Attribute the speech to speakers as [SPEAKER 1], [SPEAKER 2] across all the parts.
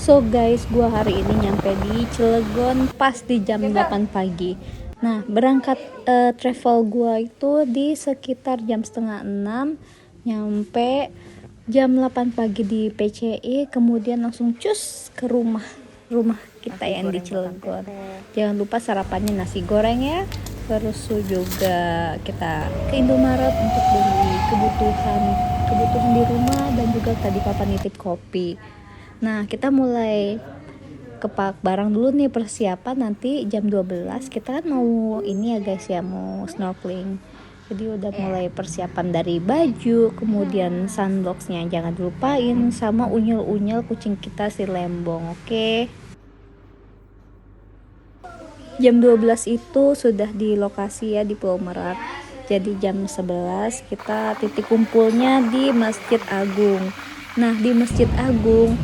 [SPEAKER 1] So guys, gua hari ini nyampe di Cilegon pas di jam 8 pagi. Nah, berangkat travel gua itu di sekitar jam setengah 6, nyampe jam 8 pagi di PCI, kemudian langsung cus ke rumah kita yang di Cilegon. Jangan lupa sarapannya nasi goreng ya. Terus juga kita ke Indomaret untuk beli kebutuhan di rumah, dan juga tadi papa nitip kopi. Nah, kita mulai kepak barang dulu nih, persiapan nanti jam 12 kita kan mau ini ya guys ya, mau snorkeling. Jadi udah mulai persiapan dari baju, kemudian sunblocksnya jangan dilupain, sama unyil-unyil kucing kita si Lembong, oke? Jam 12 itu sudah di lokasi ya, di Pulau Merak. Jadi jam 11 kita titik kumpulnya di Masjid Agung. Nah, di Masjid Agung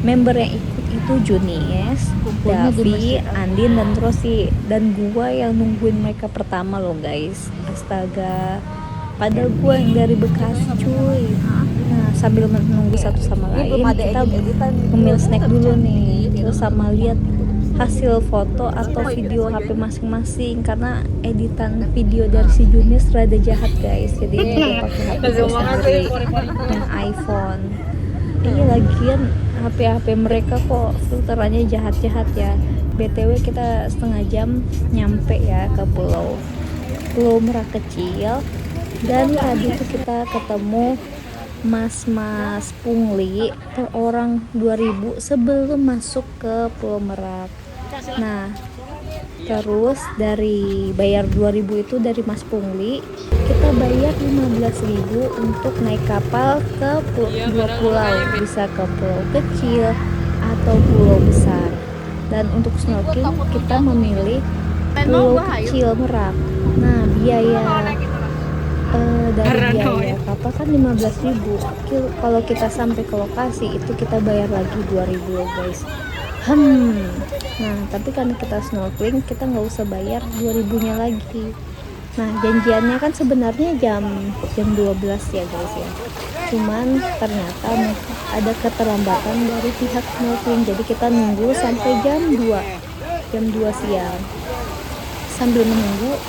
[SPEAKER 1] member yang ikut itu Junies, Davi, Andin, dan Rosi. Dan gua yang nungguin mereka pertama loh guys. Astaga, padahal gua yang dari Bekasi cuy. Nah, sambil menunggu satu sama lain, kita ngemil snack dulu nih, terus sama lihat hasil foto atau video HP masing-masing, karena editan video dari si Junis rada jahat guys. Jadi dia pakai HP sendiri yang iPhone. Ini lagian HP mereka kok filterannya jahat-jahat ya. BTW kita setengah jam nyampe ya ke Pulau Merak kecil. Dan tadi tuh kita ketemu mas-mas pungli per orang 2.000 sebelum masuk ke Pulau Merak. Nah, terus dari bayar 2.000 itu dari mas pungli, kita bayar 15.000 untuk naik kapal ke dua pulau, bisa ke pulau kecil atau pulau besar. Dan untuk snorkeling kita memilih pulau kecil Merak. Nah, biaya dari biaya kapal kan 15.000. Kalau kita sampai ke lokasi itu kita bayar lagi 2.000 guys. Nah, tapi karena kita snorkeling kita nggak usah bayar 2.000-nya lagi. Nah, janjiannya kan sebenarnya jam 12 ya guys ya. Cuman ternyata ada keterlambatan dari pihak snorkeling, jadi kita nunggu sampai jam 2 siang. Sambil menunggu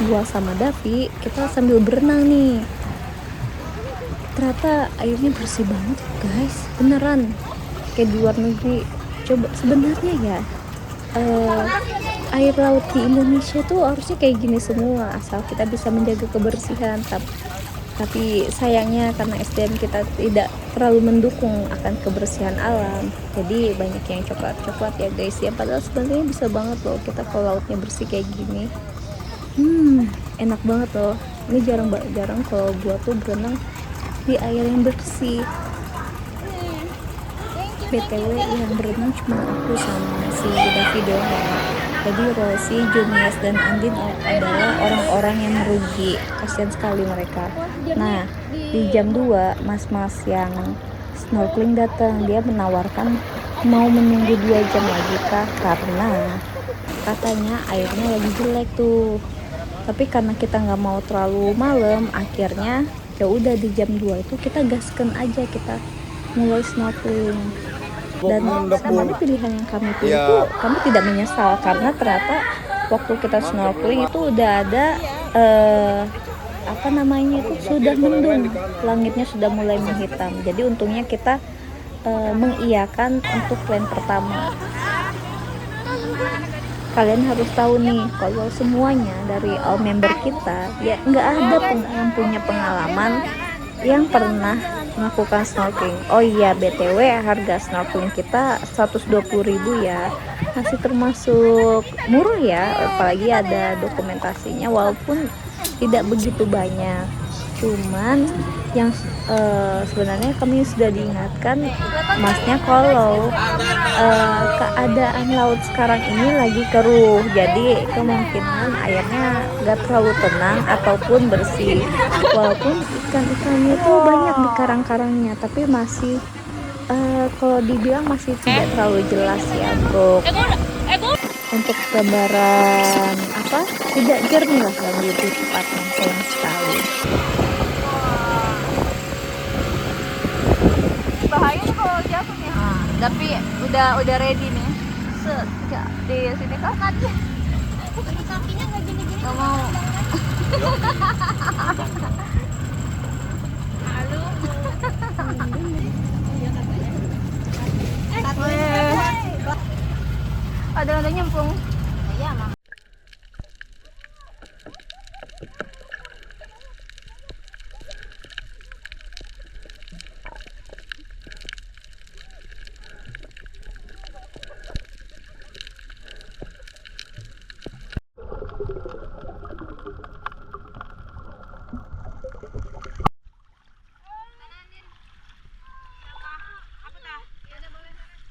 [SPEAKER 1] gua sama Davi, kita sambil berenang nih. Ternyata airnya bersih banget guys, beneran kayak di luar negeri. Coba sebenarnya ya, air laut di Indonesia tuh harusnya kayak gini semua, asal kita bisa menjaga kebersihan. Tapi sayangnya karena SDM kita tidak terlalu mendukung akan kebersihan alam, jadi banyak yang coklat ya guys ya. Padahal sebenarnya bisa banget loh kita kalau lautnya bersih kayak gini. Enak banget loh. Ini jarang kalau gua tuh berenang di air yang bersih. BTW yang berenang cuma aku sama si Davi doang ya. Jadi Rosi, Junies, dan Andin adalah orang-orang yang merugi. Kasian sekali mereka. Nah, di jam 2 mas-mas yang snorkeling datang. Dia menawarkan mau menunggu 2 jam lagi kah, karena katanya airnya lagi jelek tuh. Tapi karena kita nggak mau terlalu malam, akhirnya ya udah di jam 2 itu kita gaskan aja, kita mulai snorkeling. Dan sebenarnya pilihan yang kami pilih itu kami tidak menyesal, karena ternyata waktu kita snorkeling itu udah ada sudah mendung, langitnya sudah mulai menghitam. Jadi untungnya kita mengiyakan untuk plan pertama. Kalian harus tahu nih, kalau semuanya dari all member kita ya nggak ada yang punya pengalaman yang pernah melakukan snorkeling. Oh iya, BTW harga snorkeling kita 120.000 ya, masih termasuk murah ya, apalagi ada dokumentasinya walaupun tidak begitu banyak. Cuman yang sebenarnya kami sudah diingatkan masnya kalau keadaan laut sekarang ini lagi keruh, jadi kemungkinan airnya gak terlalu tenang ataupun bersih. Walaupun ikan-ikannya itu banyak di karang-karangnya, tapi masih kalau dibilang masih tidak terlalu jelas ya untuk gambaran tidak jernih lah yang lebih tepatnya, sayang sekali.
[SPEAKER 2] Bahaya kalau jatuh nih.
[SPEAKER 1] Tapi udah ready nih. Set, di sini kakaknya.
[SPEAKER 2] Kakinya nggak gini-gini.
[SPEAKER 1] Gak mau.
[SPEAKER 2] Halo.
[SPEAKER 1] Ada nyempung.
[SPEAKER 2] Iya, Mama.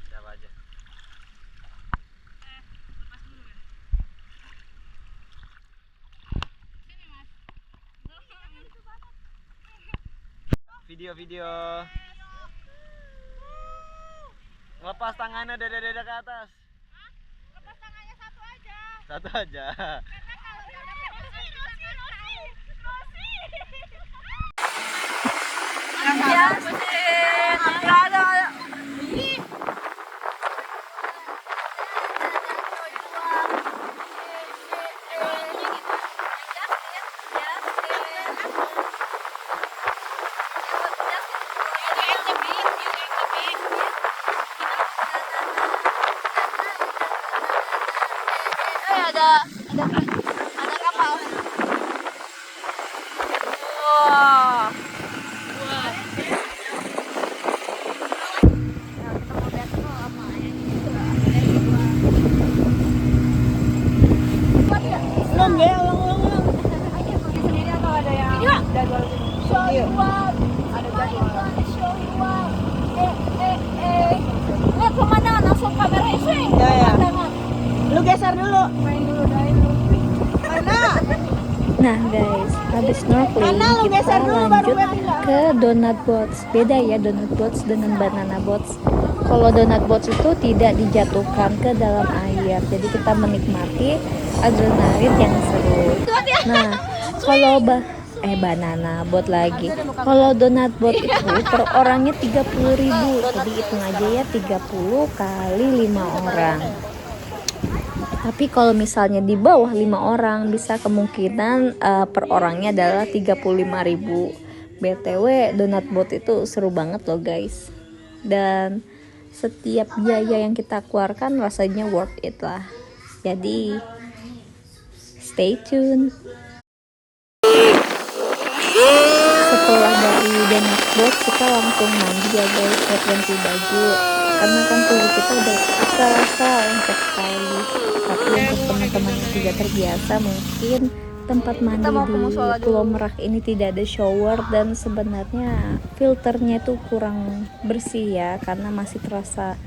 [SPEAKER 3] Siapa aja? Video. Lepas tangannya dada-dada ke atas.
[SPEAKER 2] Lepas tangannya satu aja.
[SPEAKER 3] Satu aja.
[SPEAKER 2] Karena kalau udah ada Rosi.
[SPEAKER 1] Ada kapal. Wah.
[SPEAKER 2] Belum ya, ulang. Sendiri atau ada yang jadwal show you up. Ada jadwal. Show you up. Lihat kemana? Langsung kamera swing. Ya. Lu geser dulu. Main dulu dulu. Mana?
[SPEAKER 1] Nah guys, habis snorkeling kita lanjut ke donut boats. Beda ya donut boats dengan banana boats. Kalau donut boats itu tidak dijatuhkan ke dalam air, jadi kita menikmati adrenalin yang seru. Nah, kalau banana boat lagi. Kalau donut boat itu per orangnya 30.000. Jadi hitung aja ya 30 kali 5 orang. Tapi kalau misalnya di bawah 5 orang bisa kemungkinan per orangnya adalah 35.000. BTW donut boat itu seru banget loh guys. Dan setiap biaya yang kita keluarkan rasanya worth it lah. Jadi stay tune. Setelah dari donut boat kita langsung mandi ya guys, ganti baju karena kan tubuh kita udah terasa lengkap sekali. Tapi untuk teman-teman yang tidak terbiasa, mungkin tempat mandi di Pulau Merak ini tidak ada shower dan sebenarnya filternya itu kurang bersih ya, karena masih terasa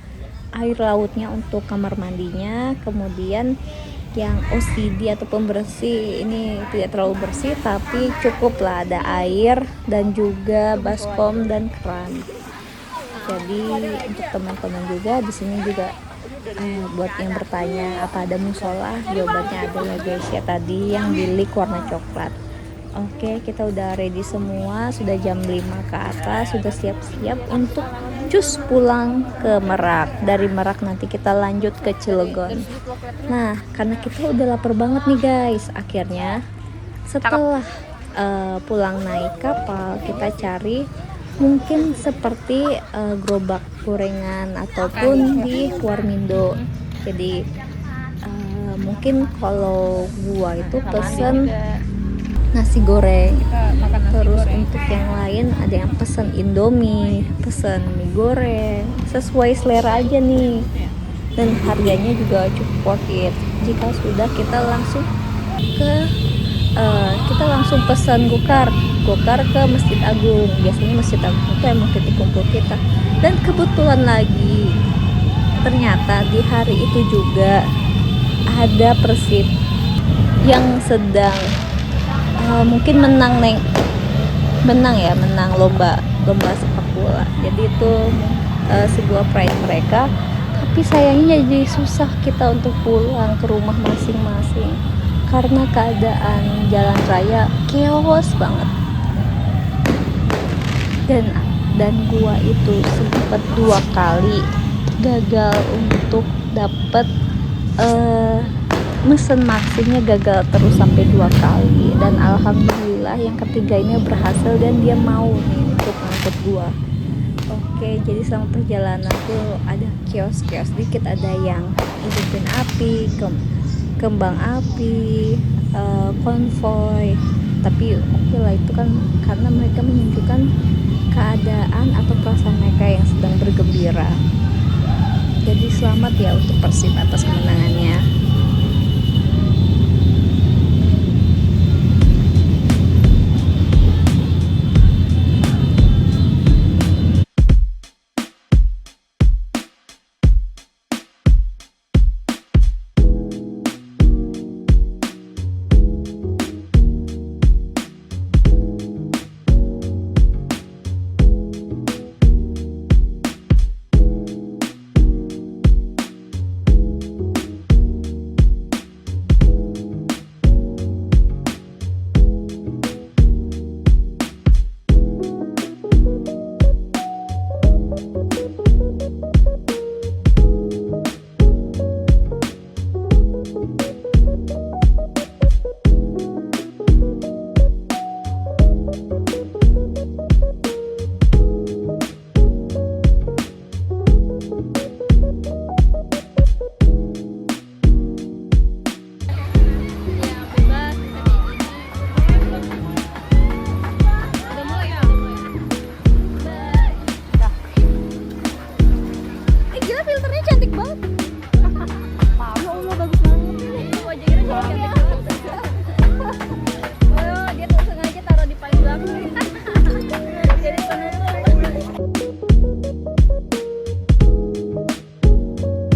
[SPEAKER 1] air lautnya untuk kamar mandinya. Kemudian yang OCD atau pembersih ini tidak terlalu bersih, tapi cukuplah ada air dan juga baskom dan keran. Jadi untuk teman-teman juga di sini juga buat yang bertanya apa ada musola, jawabannya ada ya guys ya, tadi yang bilik warna coklat. Oke, kita udah ready semua, sudah jam 5 ke atas, sudah siap-siap untuk cus pulang ke Merak. Dari Merak nanti kita lanjut ke Cilegon. Nah, karena kita udah lapar banget nih guys, akhirnya setelah pulang naik kapal, kita cari mungkin seperti gerobak gorengan ataupun di Warmindo. Jadi mungkin kalau gua itu pesen nasi goreng, terus untuk yang lain ada yang pesen Indomie, pesen mie goreng, sesuai selera aja nih. Dan harganya juga cukup worth it. Jika sudah kita langsung pesan gokar ke Masjid Agung. Biasanya Masjid Agung itu emang titik kumpul kita. Dan kebetulan lagi ternyata di hari itu juga ada Persib yang sedang mungkin menang lomba sepak bola. Jadi itu sebuah pride mereka. Tapi sayangnya jadi susah kita untuk pulang ke rumah masing-masing karena keadaan jalan raya chaos banget. Dan gua itu sempat 2 kali gagal untuk dapat mesen maksinya, gagal terus sampai 2 kali, dan alhamdulillah yang ketiga ini berhasil dan dia mau nih untuk ngangkut gua. Oke, jadi selama perjalanan tuh ada kios-kios dikit, ada yang hidupin api, kembang api, konvoy. Tapi oke lah, itu kan karena mereka menunjukkan keadaan atau perasaan mereka yang sedang bergembira. Jadi selamat ya untuk Persib atas kemenangannya.